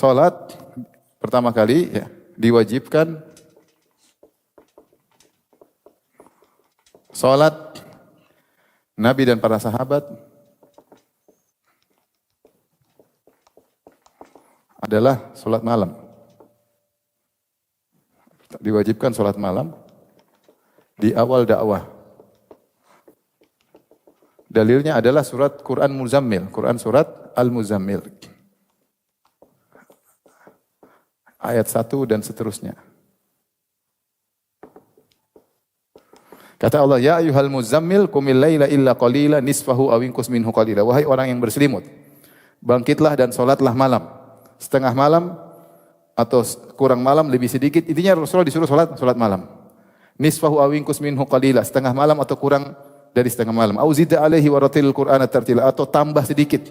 salat pertama kali ya, diwajibkan salat Nabi dan para sahabat adalah salat malam. Diwajibkan salat malam di awal dakwah. Dalilnya adalah surat Quran Muzammil, Quran surat Al-Muzammil. Ayat 1 dan seterusnya. Kata Allah, "Ya ayyuhal muzammil qumil laila illa qalila nisfahu aw inqus minhu qalila." Wahai orang yang berselimut, bangkitlah dan salatlah malam. Setengah malam atau kurang malam lebih sedikit. Intinya Rasulullah disuruh salat malam. Nisfahu aw inqus minhu qalila, setengah malam atau kurang dari setengah malam. Au zida alaihi wa ratilil Qur'ana tartila, atau tambah sedikit.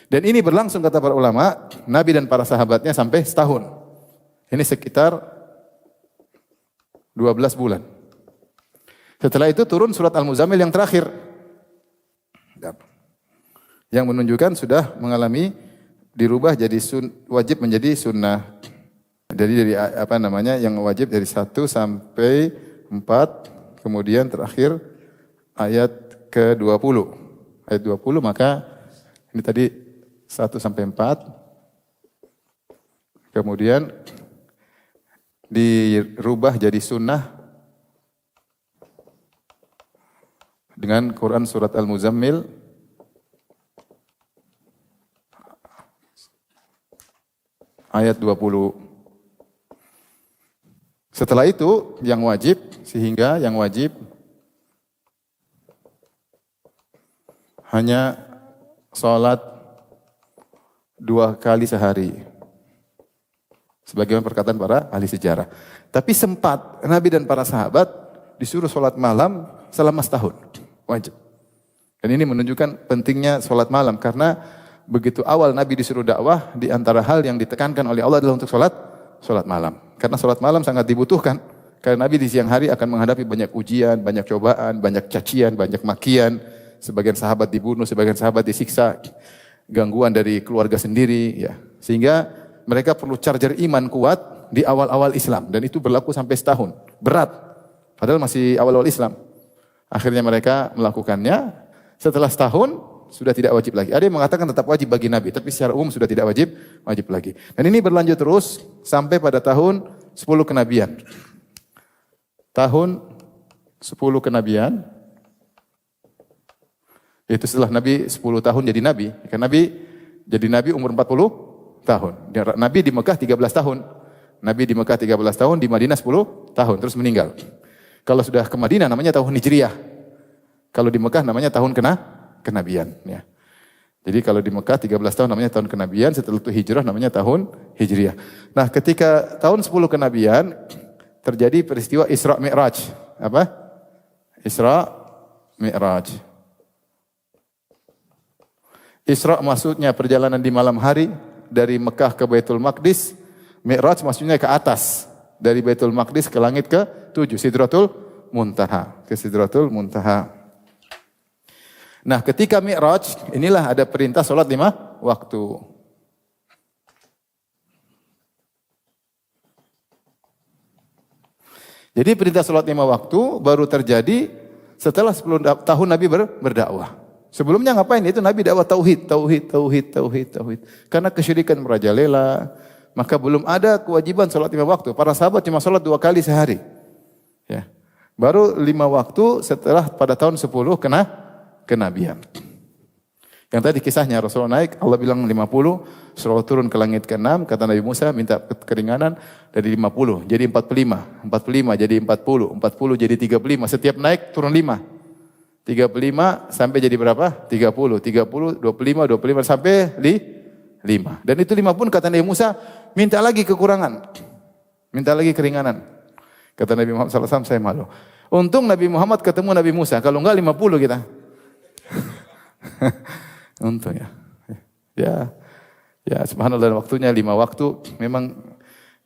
Dan ini berlangsung kata para ulama, Nabi dan para sahabatnya sampai setahun. Ini sekitar 12 bulan. Setelah itu turun surat Al-Muzammil yang terakhir. Yang menunjukkan sudah mengalami dirubah jadi wajib menjadi sunnah. Jadi dari yang wajib dari 1 sampai 4, kemudian terakhir ayat ke-20. Ayat 20 maka ini tadi 1 sampai 4. Kemudian dirubah jadi sunnah dengan Quran surat Al-Muzammil ayat 20. Setelah itu yang wajib, sehingga yang wajib hanya sholat 2 kali sehari. Sebagaimana perkataan para ahli sejarah. Tapi sempat Nabi dan para sahabat disuruh sholat malam selama setahun. Wajib. Dan ini menunjukkan pentingnya sholat malam. Karena begitu awal Nabi disuruh dakwah, di antara hal yang ditekankan oleh Allah adalah untuk sholat malam. Karena sholat malam sangat dibutuhkan. Karena Nabi di siang hari akan menghadapi banyak ujian, banyak cobaan, banyak cacian, banyak makian. Sebagian sahabat dibunuh, sebagian sahabat disiksa. Gangguan dari keluarga sendiri. Ya. Sehingga mereka perlu charger iman kuat di awal-awal Islam. Dan itu berlaku sampai setahun. Berat. Padahal masih awal-awal Islam. Akhirnya mereka melakukannya. Setelah setahun, sudah tidak wajib lagi. Ada yang mengatakan tetap wajib bagi Nabi. Tapi secara umum sudah tidak wajib lagi. Dan ini berlanjut terus sampai pada tahun 10 kenabian. Tahun 10 kenabian. Itu setelah Nabi 10 tahun jadi Nabi. Karena Nabi jadi Nabi umur 40 tahun. Nabi di Mekah 13 tahun. Nabi di Mekah 13 tahun, di Madinah 10 tahun, terus meninggal. Kalau sudah ke Madinah namanya tahun Hijriyah. Kalau di Mekah namanya tahun kenabian. Ya. Jadi kalau di Mekah 13 tahun namanya tahun kenabian, setelah itu hijrah namanya tahun Hijriyah. Nah ketika tahun 10 kenabian, terjadi peristiwa Isra Mi'raj. Apa? Isra Mi'raj. Isra maksudnya perjalanan di malam hari dari Mekah ke Baitul Maqdis. Mi'raj maksudnya ke atas. Dari Baitul Maqdis ke langit ke-7. Sidratul Muntaha. Ke Sidratul Muntaha. Nah ketika Mi'raj, inilah ada perintah sholat 5 waktu. Jadi perintah sholat 5 waktu baru terjadi setelah 10 tahun Nabi berdakwah. Sebelumnya ngapain? Itu Nabi dakwah tauhid. Karena kesyirikan merajalela, maka belum ada kewajiban sholat 5 waktu. Para sahabat cuma sholat 2 kali sehari. Ya. Baru 5 waktu setelah pada tahun 10 kenabian. Yang tadi kisahnya Rasulullah naik, Allah bilang 50, Rasulullah turun ke langit ke-6, kata Nabi Musa minta keringanan dari 50 jadi 45, 45 jadi 40, 40 jadi 35, setiap naik turun 5. 35 sampai jadi berapa? 30, 30, 25, 25 sampai 5. Dan itu 5 pun kata Nabi Musa, minta lagi kekurangan. Minta lagi keringanan. Kata Nabi Muhammad SAW, saya malu. Untung Nabi Muhammad ketemu Nabi Musa, kalau enggak 50 kita. Untung ya. Ya subhanallah, waktunya 5 waktu. Memang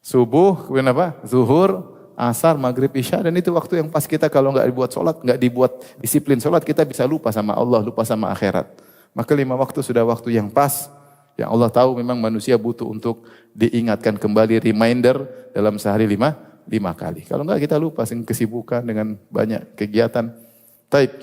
subuh, kemudian apa? Zuhur, asar, maghrib, isya, dan itu waktu yang pas kita kalau nggak dibuat sholat, nggak dibuat disiplin sholat, kita bisa lupa sama Allah, lupa sama akhirat. Maka 5 waktu sudah waktu yang pas, Yang Allah tahu memang manusia butuh untuk diingatkan kembali, reminder dalam sehari lima kali. Kalau enggak kita lupa, kesibukan dengan banyak kegiatan. Taib.